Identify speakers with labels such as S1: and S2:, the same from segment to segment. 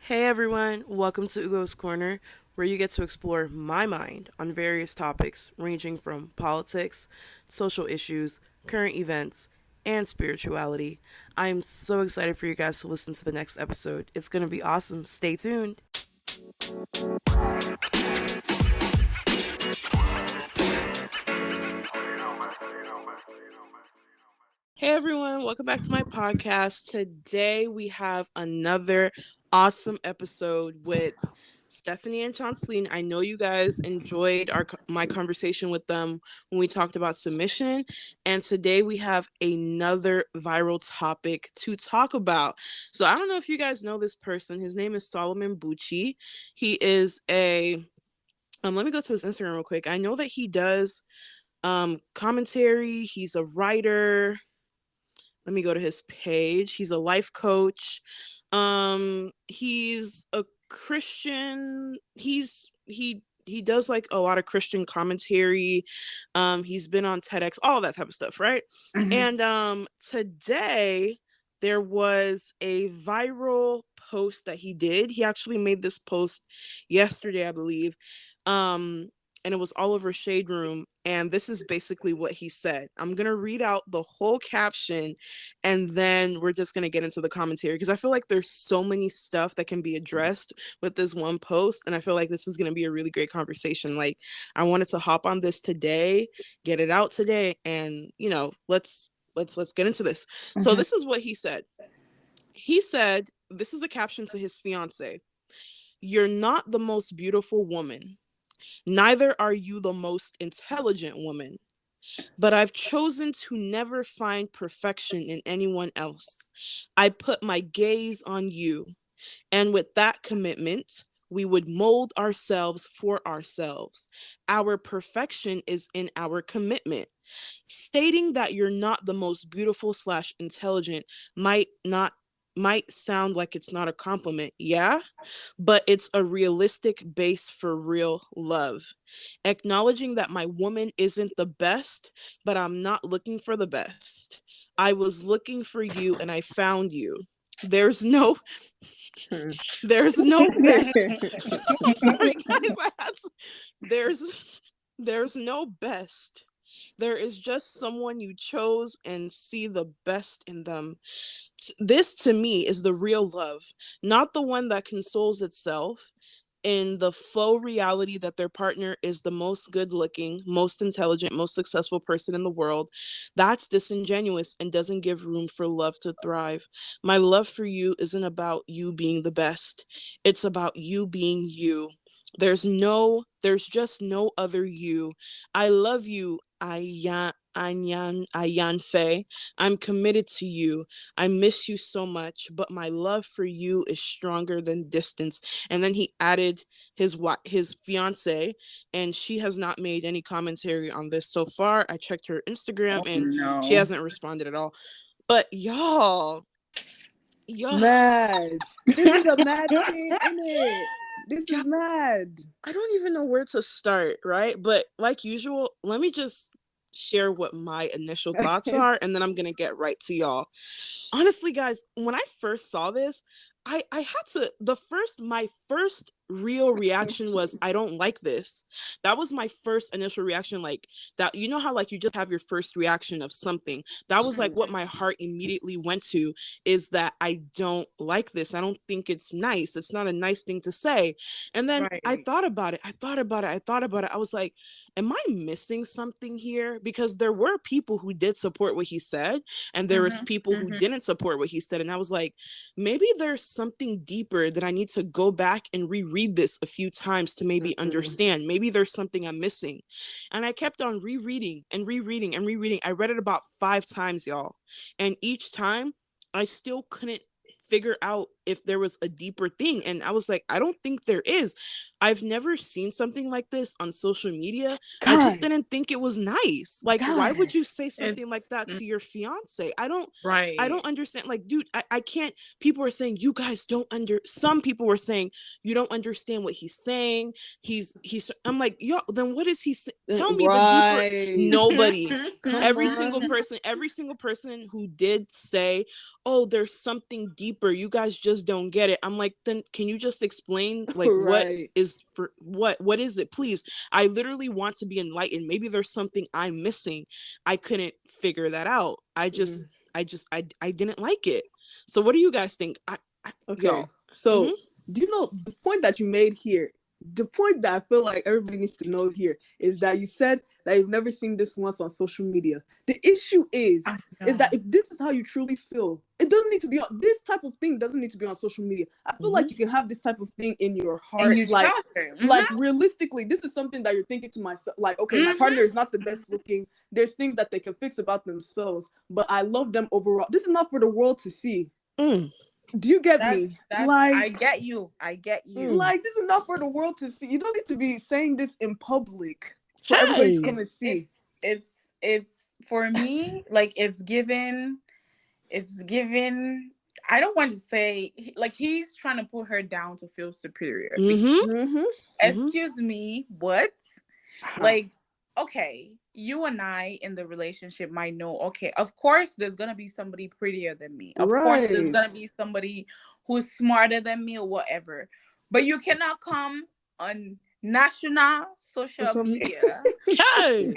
S1: Hey everyone, welcome to Ugo's Corner, where you get to explore my mind on various topics ranging from politics, social issues, current events, and spirituality. I'm so excited for you guys to listen to the next episode. It's going to be awesome. Stay tuned. Hey everyone, welcome back to my podcast. Today we have another awesome episode with Stephanie and Chanceline. I know you guys enjoyed my conversation with them when we talked about submission, and today we have another viral topic to talk about. So I don't know if you guys know this person. His name is Solomon Buchi. He is a let me go to his Instagram real quick. I know that he does commentary. He's a writer. Let me go to his page. He's a life coach. He's a Christian. He does like a lot of Christian commentary. He's been on TEDx, all that type of stuff, right? Mm-hmm. And today there was a viral post that he did. He actually made this post yesterday, I believe. And it was all over Shade Room. And this is basically what he said. I'm going to read out the whole caption and then we're just going to get into the commentary because I feel like there's so many stuff that can be addressed with this one post. And I feel like this is going to be a really great conversation. Like, I wanted to hop on this today, get it out today, and, let's get into this. Mm-hmm. So this is what he said. He said, this is a caption to his fiancée. "You're not the most beautiful woman. Neither are you the most intelligent woman, but I've chosen to never find perfection in anyone else. I put my gaze on you, and with that commitment, we would mold ourselves for ourselves. Our perfection is in our commitment. Stating that you're not the most beautiful / intelligent might sound like it's not a compliment, yeah, but it's a realistic base for real love. Acknowledging that my woman isn't the best, but I'm not looking for the best. I was looking for you and I found you. There's no best. Sorry guys, there's no best. There is just someone you chose and see the best in them. This to me is the real love, not the one that consoles itself in the faux reality that their partner is the most good looking, most intelligent, most successful person in the world. That's disingenuous and doesn't give room for love to thrive. My love for you isn't about you being the best. It's about you being you. There's just no other you. I love you, Ayanfe. I'm committed to you. I miss you so much, but my love for you is stronger than distance." And then he added his fiance, and she has not made any commentary on this so far. I checked her Instagram and she hasn't responded at all. But y'all
S2: mad. This is a mad thing, isn't it? This is mad.
S1: I don't even know where to start, right? But like usual, let me just share what my initial thoughts are, and then I'm gonna get right to y'all. Honestly, guys, when I first saw this, I had to my first real reaction was, I don't like this. That was my first initial reaction. Like that, you know how like you just have your first reaction of something. That was like what my heart immediately went to, is that I don't like this. I don't think it's nice. It's not a nice thing to say. And then I thought about it. I was like, am I missing something here? Because there were people who did support what he said, and there was people who didn't support what he said. And I was like, maybe there's something deeper that I need to go back and reread this a few times to maybe understand. Maybe there's something I'm missing. And I kept on rereading. I read it about 5 times, y'all. And each time I still couldn't figure out if there was a deeper thing. And I was like, I don't think there is. I've never seen something like this on social media. God. I just didn't think it was nice. Like, God. Why would you say something like that to your fiance? I don't understand. Like, dude, I can't. People are saying, you guys don't some people were saying, you don't understand what he's saying. I'm like, yo, then what is he tell me the deeper. Nobody. every single person who did say, oh, there's something deeper deeper. You guys just don't get it. I'm like, then can you just explain like
S2: Right.
S1: what is it? Please. I literally want to be enlightened. Maybe there's something I'm missing. I couldn't figure that out. I didn't like it. So what do you guys think?
S2: Okay.
S1: Y'all.
S2: So, do you know the point that you made here? The point that I feel like everybody needs to know here is that you said that you've never seen this once on social media. The issue is that if this is how you truly feel, it doesn't need to be on this type of thing. Doesn't need to be on social media. I feel like you can have this type of thing in your heart,
S3: and you
S2: like,
S3: tell her.
S2: like realistically, this is something that you're thinking to myself, like, okay, my partner is not the best looking. There's things that they can fix about themselves, but I love them overall. This is not for the world to see. Do you get me? Like,
S3: I get you.
S2: Like, this is not for the world to see. You don't need to be saying this in public for everybody to come and see.
S3: It's for me, like, it's given. I don't want to say like he's trying to put her down to feel superior. Excuse me, what? Like, okay, you and I in the relationship might know, okay, of course there's gonna be somebody prettier than me. Of course there's gonna be somebody who's smarter than me or whatever. But you cannot come on national social media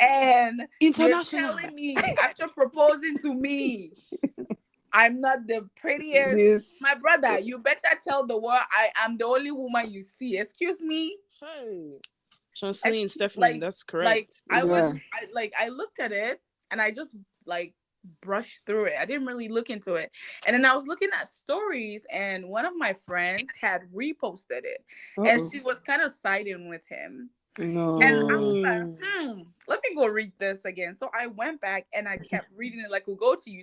S3: and
S1: international.
S3: you're telling me after proposing to me I'm not the prettiest. My brother, you better tell the world I am the only woman you see. Excuse me.
S1: Chanceline, Stephanie, that's correct.
S3: Like, I looked at it and I just like brushed through it. I didn't really look into it. And then I was looking at stories and one of my friends had reposted it. And she was kind of siding with him.
S2: No.
S3: And I was like, let me go read this again. So I went back and I kept reading it like we'll go to you.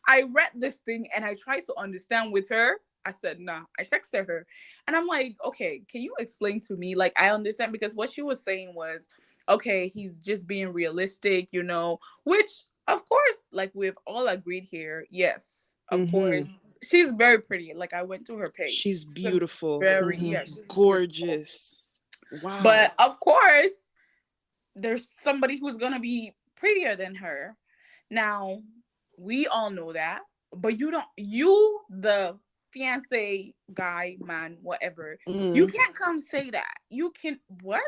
S3: I read this thing and I tried to understand with her. I said, nah. I texted her. And I'm like, okay, can you explain to me? Like, I understand, because what she was saying was, okay, he's just being realistic, you know, which, of course, like we've all agreed here. Yes, of course. She's very pretty. Like, I went to her page.
S1: She's beautiful.
S3: She's
S1: gorgeous.
S3: Beautiful. Wow. But of course, there's somebody who's going to be prettier than her. Now, we all know that, but the fiancé guy, man, whatever, you can't come say that. You can, what?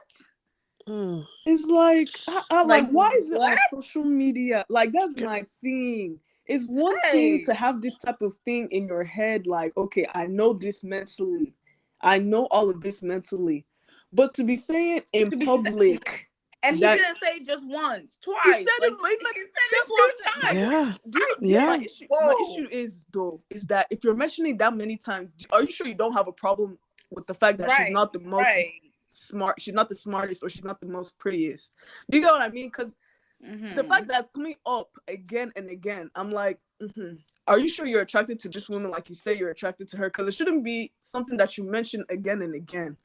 S2: It's like, like, why is it on social media? Like, that's my thing. It's one thing to have this type of thing in your head, like, okay, I know this mentally. I know all of this mentally. But to be saying in public...
S3: And he didn't say it just once, twice. He said it, two times.
S2: My issue is, though, is that if you're mentioning that many times, are you sure you don't have a problem with the fact that she's not the most smart, she's not the smartest, or she's not the most prettiest? Do you get what I mean? Because the fact that's coming up again and again, I'm like, are you sure you're attracted to this woman like you say you're attracted to her? Because it shouldn't be something that you mention again and again.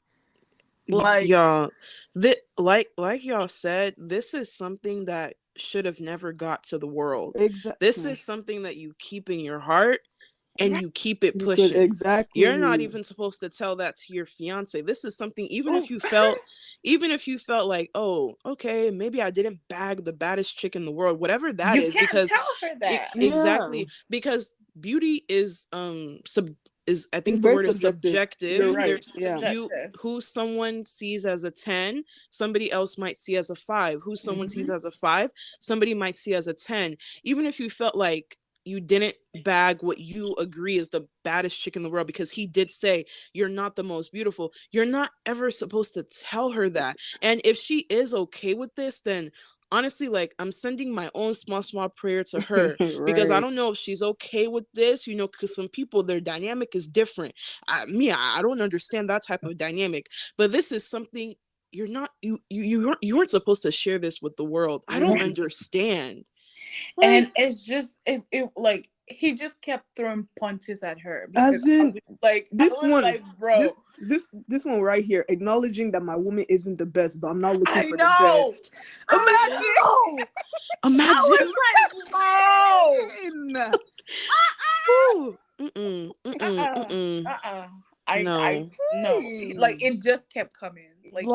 S1: Like, y'all, like y'all said, this is something that should have never got to the world.
S2: Exactly.
S1: This is something that you keep in your heart and you keep it pushing.
S2: Exactly.
S1: You're not even supposed to tell that to your fiance. This is something, even if you felt like, oh, okay, maybe I didn't bag the baddest chick in the world, whatever that is, because
S3: tell her that.
S1: Exactly, because beauty is I think the word is subjective.
S2: You're right.
S1: Who someone sees as a 10, somebody else might see as a 5. Who someone sees as a 5, somebody might see as a 10. Even if you felt like you didn't bag what you agree is the baddest chick in the world, because he did say you're not the most beautiful, you're not ever supposed to tell her that. And if she is okay with this, then honestly, like, I'm sending my own small prayer to her because I don't know if she's okay with this, you know, because some people, their dynamic is different. I don't understand that type of dynamic, but this is something you weren't supposed to share this with the world. I don't understand.
S3: And it's just it like he just kept throwing punches at her,
S2: as in
S3: like
S2: this one,
S3: like, bro,
S2: this one right here, acknowledging that my woman isn't the best, but I'm not looking for the best. Imagine.
S3: No, like, it just kept coming. Like,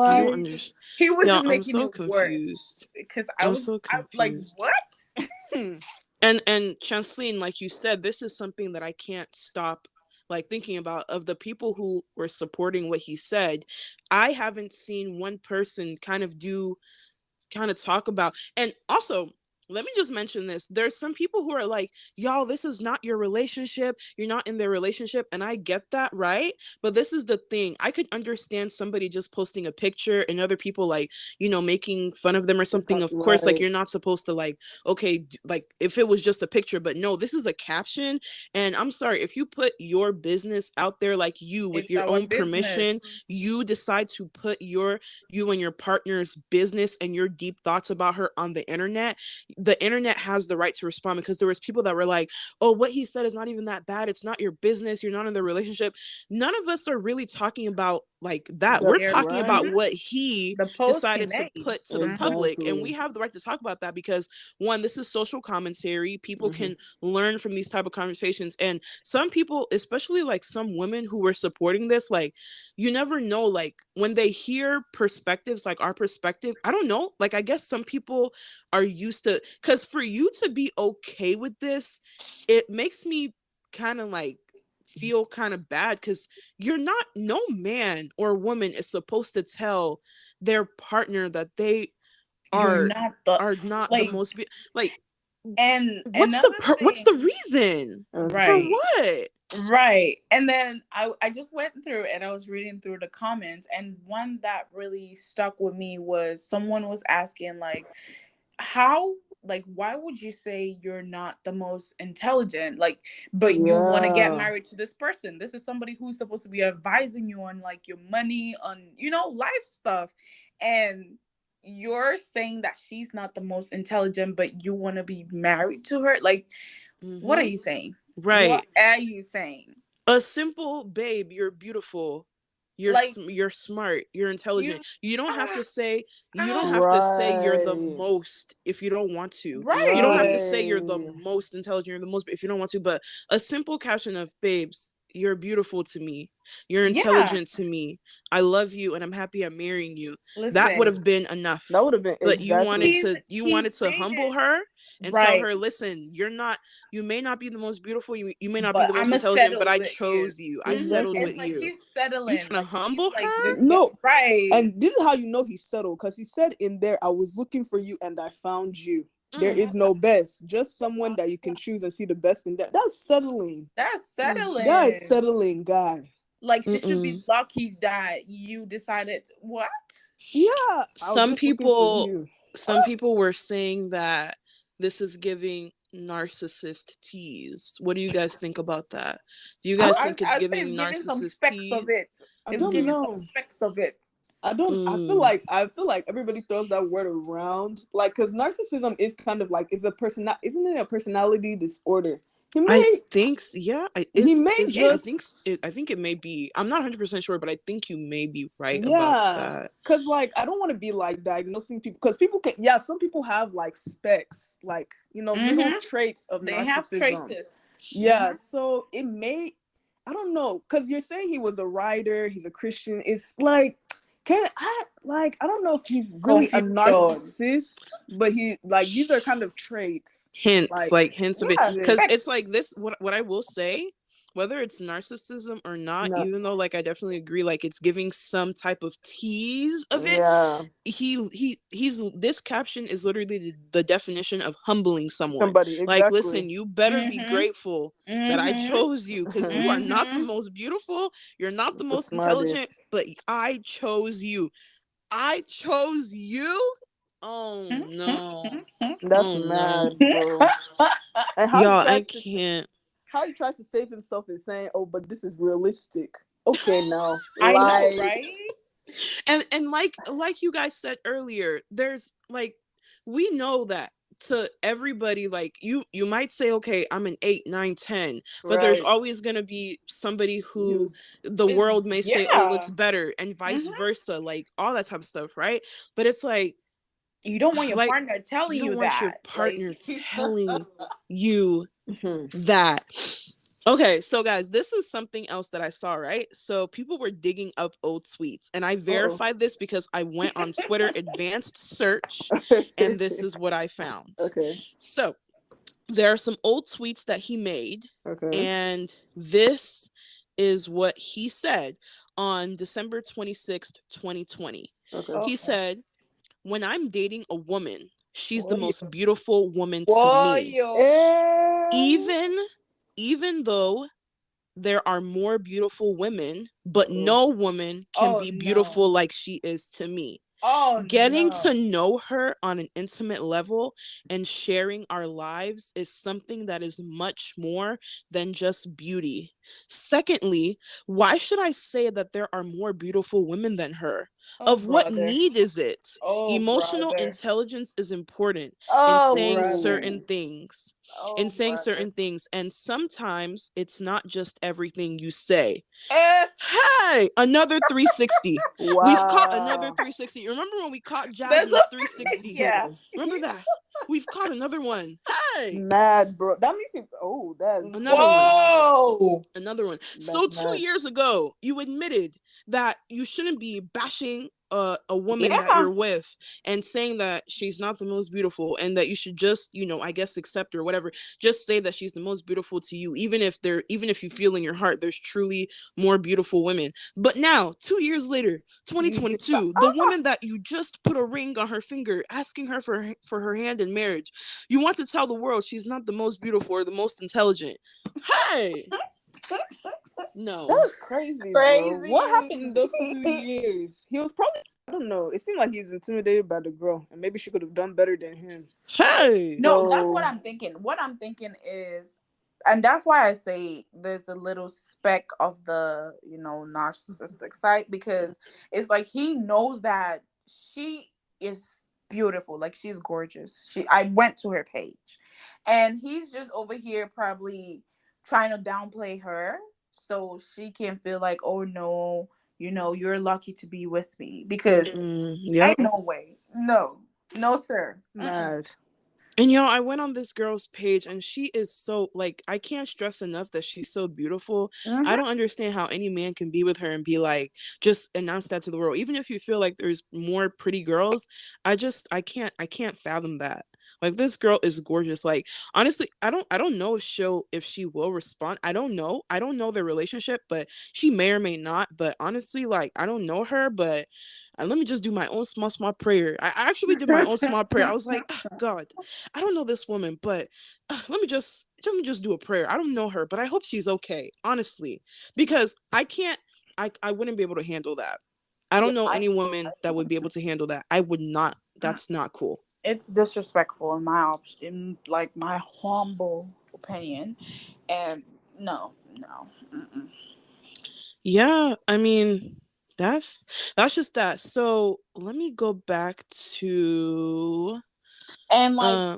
S3: he was just making it worse because I was like, what?
S1: And Chanceline, like you said, this is something that I can't stop like thinking about, of the people who were supporting what he said, I haven't seen one person kind of talk about. And also, let me just mention this. There's some people who are like, y'all, this is not your relationship. You're not in their relationship. And I get that, right? But this is the thing. I could understand somebody just posting a picture and other people like, making fun of them or something. Of course, like you're not supposed to like, okay, like if it was just a picture, but no, this is a caption. And I'm sorry, if you put your business out there, like you with
S3: It's
S1: your
S3: our
S1: own permission,
S3: business.
S1: you decide to put you and your partner's business and your deep thoughts about her on the internet has the right to respond, because there was people that were like, oh, what he said is not even that bad. It's not your business. You're not in the relationship. None of us are really talking about like that. We're talking about what he decided to put to the public. And we have the right to talk about that because, one, this is social commentary. People can learn from these type of conversations. And some people, especially like some women who were supporting this, like, you never know, like when they hear perspectives like our perspective, I don't know, like I guess some people are used to, because for you to be okay with this, it makes me kind of like feel kind of bad, because no man or woman is supposed to tell their partner that they are not the most like.
S3: And
S1: what's the reason for what?
S3: Right. And then I just went through and I was reading through the comments, and one that really stuck with me was someone was asking like, why would you say you're not the most intelligent, like, but you want to get married to this person? This is somebody who's supposed to be advising you on like your money, on life stuff, and you're saying that she's not the most intelligent, but you want to be married to her. Like, what are you saying?
S1: Right.
S3: What are you saying?
S1: A simple, babe, you're beautiful. You're smart. You're intelligent. You don't have to say you're the most if you don't want to.
S3: Right.
S1: You don't have to say you're the most intelligent, you're the most if you don't want to. But a simple caption of, babes, you're beautiful to me. You're intelligent to me. I love you and I'm happy I'm marrying you.
S3: Listen,
S1: that would have been enough.
S2: That would have been
S1: But you wanted to humble her and tell her, listen, you may not be the most beautiful, you may not be the most intelligent, but I chose you. I settled with you.
S3: He's settling.
S1: You trying to humble her?
S2: No. And this is how you know he's settled, because he said in there, I was looking for you and I found you. There is no best, just someone that you can choose and see the best in that. That's settling. That is settling, guy.
S3: Like, she should be lucky that you decided what?
S2: Yeah.
S1: Some people were saying that this is giving narcissist tease. What do you guys think about that? Do you guys think it's giving narcissist tease?
S2: I don't know.
S3: Some specks of it.
S2: I feel like everybody throws that word around, like, because narcissism is kind of like, isn't it a personality disorder?
S1: I think it may be. I'm not 100% sure, but I think you may be right about that.
S2: Because like, I don't want to be like diagnosing people, because people can, some people have like specs, like, little traits of narcissism. They have traces. Yeah, so it may, I don't know, because you're saying he was a writer, he's a Christian. It's like, I don't know if he's really a narcissist, but he, like, these are kind of traits.
S1: Hints of it. Because it's like this, what I will say, whether it's narcissism or not, even though, like, I definitely agree, like, it's giving some type of tease of it. Yeah. He's this caption is literally the definition of humbling someone. Like, listen, you better be grateful that I chose you, because you are not the most beautiful, you're not the most intelligent, but I chose you. I chose you? Oh no.
S2: That's mad, bro.
S1: Y'all, I can't.
S2: How he tries to save himself is saying, "Oh, but this is realistic." Okay, now
S3: I know, right?
S1: And like you guys said earlier, there's like, we know that to everybody, like, you might say, okay, I'm an 8, 9, 10, but there's always gonna be somebody who the world may say, oh, looks better, and vice versa, like all that type of stuff, right? But it's like,
S3: you don't want your partner telling you that. You don't want your
S1: partner telling you that. Okay, so guys, this is something else that I saw, right? So people were digging up old tweets, and I verified this because I went on Twitter advanced search, and this is what I found. Okay. So there are some old tweets that he made, and this is what he said on December 26th, 2020.
S2: Okay.
S1: He said, when I'm dating a woman, she's the
S2: Whoa.
S1: most beautiful woman to
S3: Whoa,
S1: me.
S3: yo.
S1: Even though there are more beautiful women, but no woman can be beautiful like she is to me. Getting to know her on an intimate level and sharing our lives is something that is much more than just beauty. Secondly, why should I say that there are more beautiful women than her? Of what need is it? Emotional intelligence is important in saying certain things. And sometimes it's not just everything you say. Hey, another 360.
S2: Wow.
S1: We've caught another 360. Remember when we caught Jasmine's 360?
S3: Yeah.
S1: Remember that? We've caught another one. Hey.
S2: Mad, bro. That makes it. That's
S1: another one. So 2 years ago, you admitted that you shouldn't be bashing a woman that you're with and saying that she's not the most beautiful, and that you should just, I guess, accept her, whatever. Just say that she's the most beautiful to you, even if you feel in your heart there's truly more beautiful women. But now, 2 years later, 2022, the woman that you just put a ring on her finger, asking her for her hand in marriage, you want to tell the world she's not the most beautiful or the most intelligent. Hey. No.
S2: That was crazy. Bro. What happened in those 2 years? He was probably, I don't know. It seemed like he's intimidated by the girl, and maybe she could have done better than him.
S1: Hey.
S3: No, that's what I'm thinking. What I'm thinking is, and that's why I say there's a little speck of the, narcissistic side, because it's like he knows that she is beautiful, like she's gorgeous. I went to her page, and he's just over here probably trying to downplay her so she can feel like, oh no, you're lucky to be with me, because ain't no way, no, sir.
S2: Mad.
S1: And I went on this girl's page, and she is so, like, I can't stress enough that she's so beautiful. I don't understand how any man can be with her and be like, just announce that to the world. Even if you feel like there's more pretty girls, I can't fathom that. Like, this girl is gorgeous. Like, honestly, I don't know if she will respond. I don't know their relationship, but she may or may not. But honestly, like, I don't know her, but let me just do my own small prayer. I actually did my own small prayer. I was like, oh, God, I don't know this woman, but let me just do a prayer. I don't know her, but I hope she's okay, honestly, because I wouldn't be able to handle that. I don't know any woman that would be able to handle that. I would not. That's not cool.
S3: It's disrespectful in my humble opinion, and no. Mm-mm.
S1: Yeah, I mean, that's just that. So let me go back to
S3: and
S1: go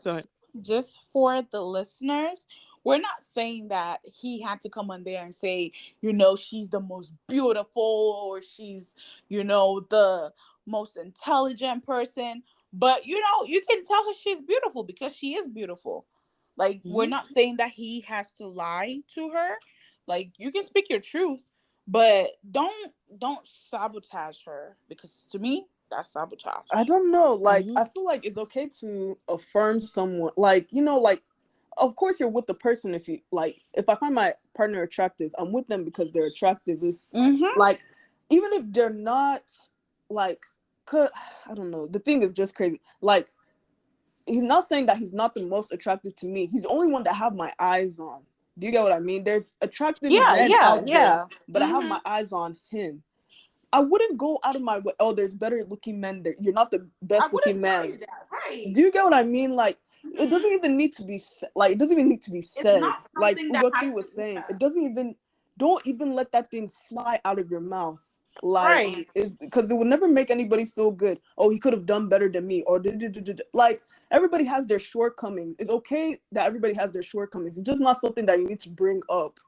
S1: ahead.
S3: Just for the listeners, we're not saying that he had to come on there and say, she's the most beautiful, or she's, the most intelligent person. But, you can tell her she's beautiful because she is beautiful. Like, we're not saying that he has to lie to her. Like, you can speak your truth, but don't sabotage her, because to me, that's sabotage.
S2: I don't know. Like, I feel like it's okay to affirm someone. Like, like, of course you're with the person if I find my partner attractive, I'm with them because they're attractive. It's like, even if they're not, like, I don't know. The thing is just crazy. Like, he's not saying that he's not the most attractive to me. He's the only one that I have my eyes on. Do you get what I mean? There's attractive men out there, but I have my eyes on him. I wouldn't go out of my way. Oh, there's better looking men there. You're not the best looking man. Right. Do you get what I mean? Like, it doesn't even need to be like, it doesn't even need to be said. Like Buchi was saying, it doesn't even, don't even let that thing fly out of your mouth. Like, is because it would never make anybody feel good. Oh, he could have done better than me, or like, everybody has their shortcomings. It's okay that everybody has their shortcomings. It's just not something that you need to bring up.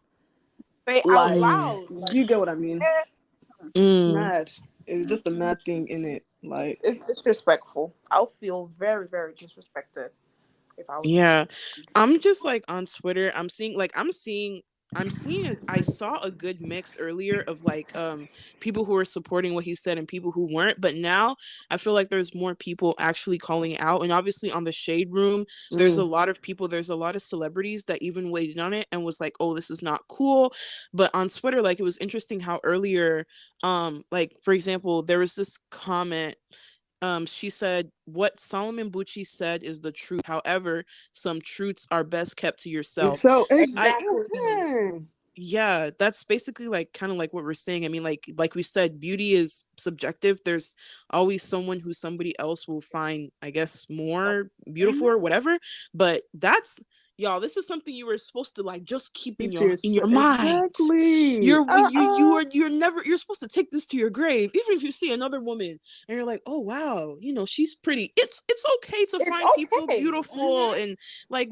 S3: Say out loud.
S2: Do you get what I mean? Mad. It's just a mad thing in it. Like,
S3: it's disrespectful. I'll feel very, very disrespected if I was.
S1: Yeah, I'm just like on Twitter. I'm seeing I saw a good mix earlier of like people who were supporting what he said and people who weren't, but now I feel like there's more people actually calling out. And obviously on the Shade Room, there's a lot of people, there's a lot of celebrities that even weighed on it and was like, oh, this is not cool. But on Twitter, like, it was interesting how earlier, like, for example, there was this comment. She said, what Solomon Buchi said is the truth. However, some truths are best kept to yourself.
S2: So
S1: I
S3: Exactly.
S1: Yeah, that's basically like kind of like what we're saying. I mean, like we said, beauty is subjective. There's always someone who somebody else will find, I guess, more beautiful or whatever. But that's y'all, this is something you were supposed to like just keep in your mind.
S2: Exactly.
S1: You're supposed to take this to your grave. Even if you see another woman and you're like, oh wow, she's pretty. It's okay to find people beautiful. And like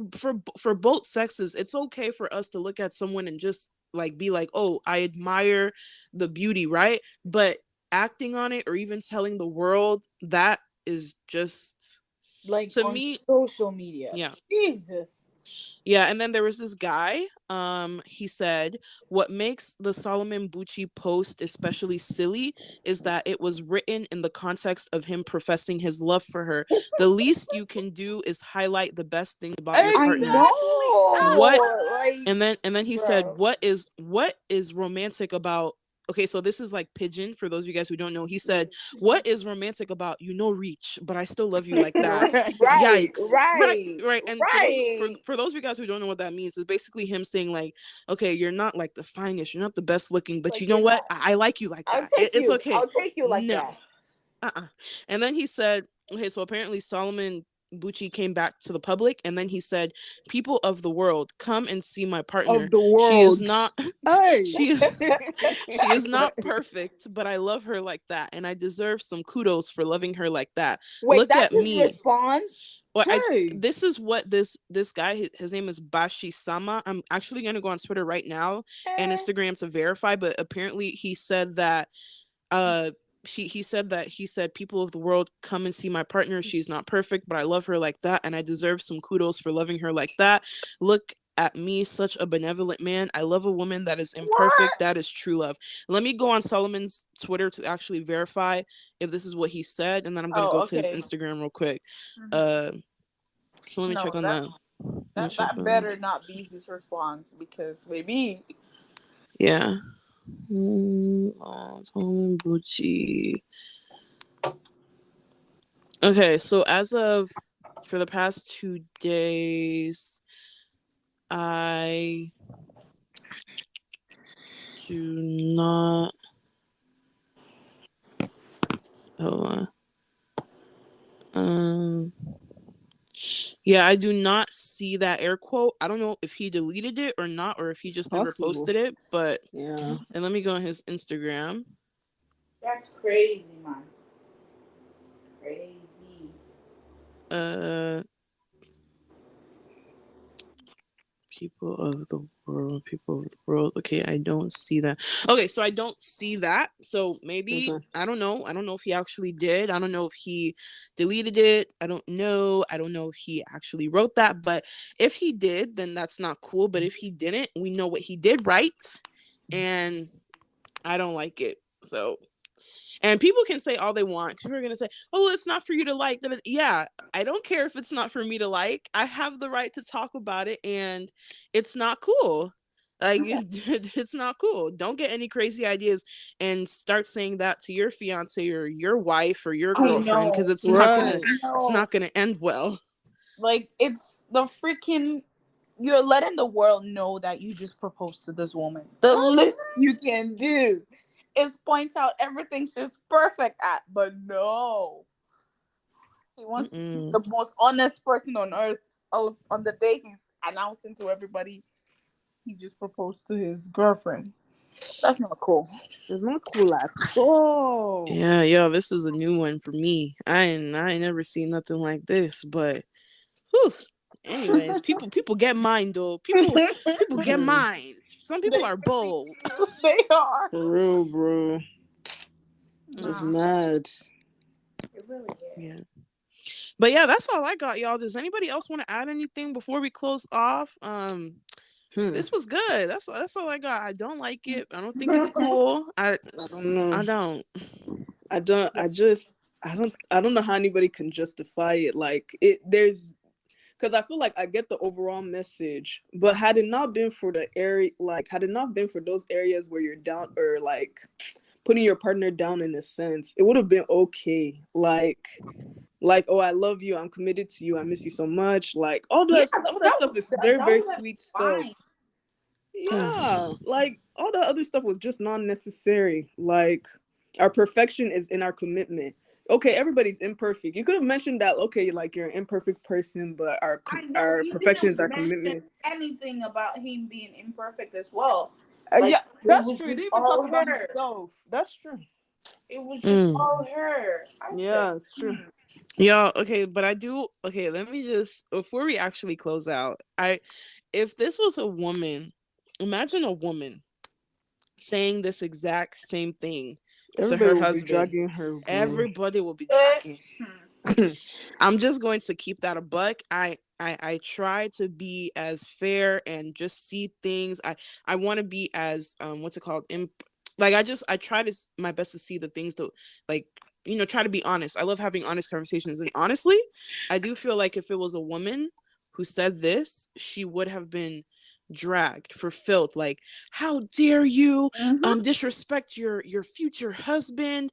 S1: for both sexes, it's okay for us to look at someone and just like be like, oh, I admire the beauty, right? But acting on it or even telling the world, that is just
S3: like
S1: to
S3: on
S1: me.
S3: social media.
S1: Yeah.
S3: Jesus.
S1: Yeah, and then there was this guy. He said, "What makes the Solomon Buchi post especially silly is that it was written in the context of him professing his love for her. The least you can do is highlight the best thing about your partner."
S3: I know.
S1: What?
S3: Like,
S1: And then he said,
S3: bro.
S1: what is romantic about? Okay, so this is like pigeon for those of you guys who don't know. He said, "What is romantic about reach, but I still love you like that."
S3: Right,
S1: Yikes.
S3: right,
S1: Right. And
S3: right.
S1: for those of you guys who don't know what that means, it's basically him saying like, okay, you're not like the finest, you're not the best looking, but
S3: Like,
S1: you know
S3: you're
S1: what?
S3: not.
S1: I like you like
S3: I'll
S1: that.
S3: take
S1: It's
S3: you.
S1: okay.
S3: I'll take you like
S1: No.
S3: that.
S1: And then he said, okay, so apparently Solomon Bucci came back to the public, and then he said, "People of the world, come and see my partner.
S2: Of the world.
S1: She is not
S2: Hey.
S1: she is not perfect, but I love her like that, and I deserve some kudos for loving her like that.
S3: Wait,
S1: Look
S3: that's
S1: at
S3: his
S1: me."
S3: response?
S1: Well,
S2: Hey.
S1: this is what this guy, his name is Bashi Sama. I'm actually gonna go on Twitter right now and Instagram to verify, but apparently he said that he said, "People of the world, come and see my partner. She's not perfect, but I love her like that, and I deserve some kudos for loving her like that. Look at me, such a benevolent man. I love a woman that is imperfect.
S3: What?
S1: That is true love." Let me go on Solomon's Twitter to actually verify if this is what he said, and then I'm gonna go to his Instagram real quick. So let me check on that.
S3: That better not be his response, because maybe.
S1: Yeah. Solomon Bucci. Okay, so as of for the past 2 days, I do not. Hold on. Yeah, I do not see that air quote. I don't know if he deleted it or not, or if he just never posted it. But
S2: yeah,
S1: and let me go on his Instagram.
S3: That's crazy, man. It's crazy.
S1: People of the world. Okay, I don't see that. Okay, so I don't see that. So maybe I don't know. I don't know if he actually did. I don't know if he deleted it. I don't know. I don't know if he actually wrote that. But if he did, then that's not cool. But if he didn't, we know what he did right, and I don't like it. So. And people can say all they want. People are going to say, oh, it's not for you to like. Yeah, I don't care if it's not for me to like. I have the right to talk about it, and it's not cool. Like, it's not cool. Don't get any crazy ideas and start saying that to your fiance or your wife or your girlfriend, because it's not gonna end well.
S3: Like, it's the freaking, you're letting the world know that you just proposed to this woman. The least you can do is point out everything she's perfect at, but no. He wants to be the most honest person on earth. On the day he's announcing to everybody he just proposed to his girlfriend. That's not cool.
S2: It's not cool at all.
S1: Yeah, yo, this is a new one for me. I ain't never seen nothing like this, but whew. Anyways, people get mine though. People get minds. Some people are bold.
S3: They are.
S2: For real, bro. It's mad.
S3: It really is.
S1: Yeah. But yeah, that's all I got, y'all. Does anybody else want to add anything before we close off? This was good. That's all I got. I don't like it. I don't think it's cool. I
S2: don't know.
S1: I don't.
S2: I don't know how anybody can justify it. Like there's, because I feel like I get the overall message, but had it not been for those areas where you're down, or like putting your partner down in a sense, it would have been okay. Like, oh, I love you, I'm committed to you, I miss you so much. Like all that stuff is very, very sweet stuff. Yeah, like all the other stuff was just not necessary. Like our perfection is in our commitment. Okay, everybody's imperfect. You could have mentioned that. Okay, like you're an imperfect person, but our perfection is our commitment.
S3: Anything about him being imperfect as well?
S2: Yeah, that's true. He didn't even talk about himself. That's true.
S3: It was just all her.
S2: Yeah, it's true.
S1: Yeah, okay, but let me just, before we actually close out, if this was a woman, imagine a woman saying this exact same thing to her husband. Everybody will be dragging. I'm just going to keep that a buck. I try to be as fair and just see things. I want to be as what's it called? I try to my best to see the things that, like, try to be honest. I love having honest conversations, and honestly, I do feel like if it was a woman who said this, she would have been dragged for filth. Like, how dare you disrespect your future husband?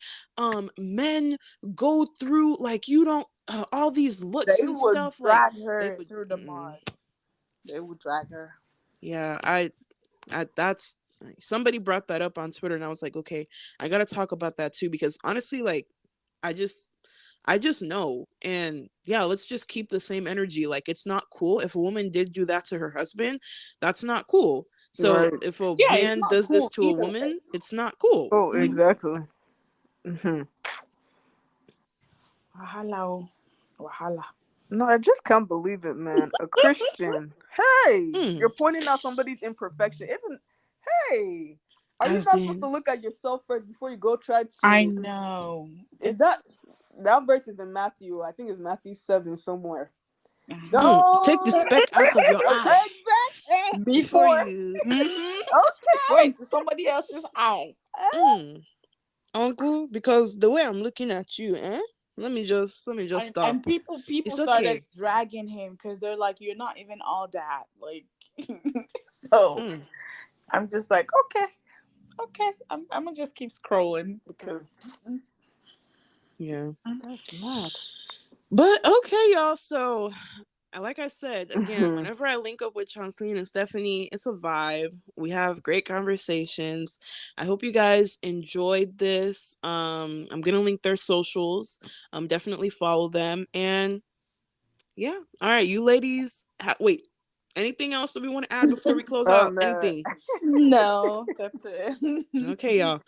S1: Men go through, like, you don't all these looks and stuff.
S3: Drag her through the mud. They would drag her.
S1: Yeah, I that's, somebody brought that up on Twitter, and I was like, okay, I gotta talk about that too, because honestly, like, I just know. And yeah, let's just keep the same energy. Like, it's not cool if a woman did do that to her husband. That's not cool. So if a man does this to a woman, it's not cool.
S2: Oh, exactly.
S3: Wahala.
S2: No, I just can't believe it, man. A Christian. Hey, you're pointing out somebody's imperfection. Hey, are you not supposed to look at yourself first before you go try to?
S3: I know.
S2: Is that verse is in Matthew? I think it's Matthew 7 somewhere.
S1: Take the speck out of your eye.
S3: Exactly. Before you.
S2: Okay.
S3: Wait, somebody else's eye.
S1: Uncle, because the way I'm looking at you, let me just stop.
S3: And people started dragging him because they're like, you're not even all that. Like, so I'm just like, okay. I'm gonna just keep scrolling because
S1: yeah,
S2: that's mad.
S1: But okay, y'all. So, like I said, again, whenever I link up with Chanceline and Stephanie, it's a vibe. We have great conversations. I hope you guys enjoyed this. I'm gonna link their socials. Definitely follow them. And yeah, all right, you ladies. Wait, anything else that we want to add before we close out?
S2: No.
S1: Anything?
S3: No, that's it.
S1: Okay, y'all.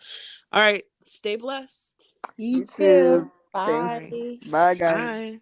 S1: All right, stay blessed.
S3: You too.
S2: Bye.
S3: Bye.
S2: Bye, guys.
S1: Bye.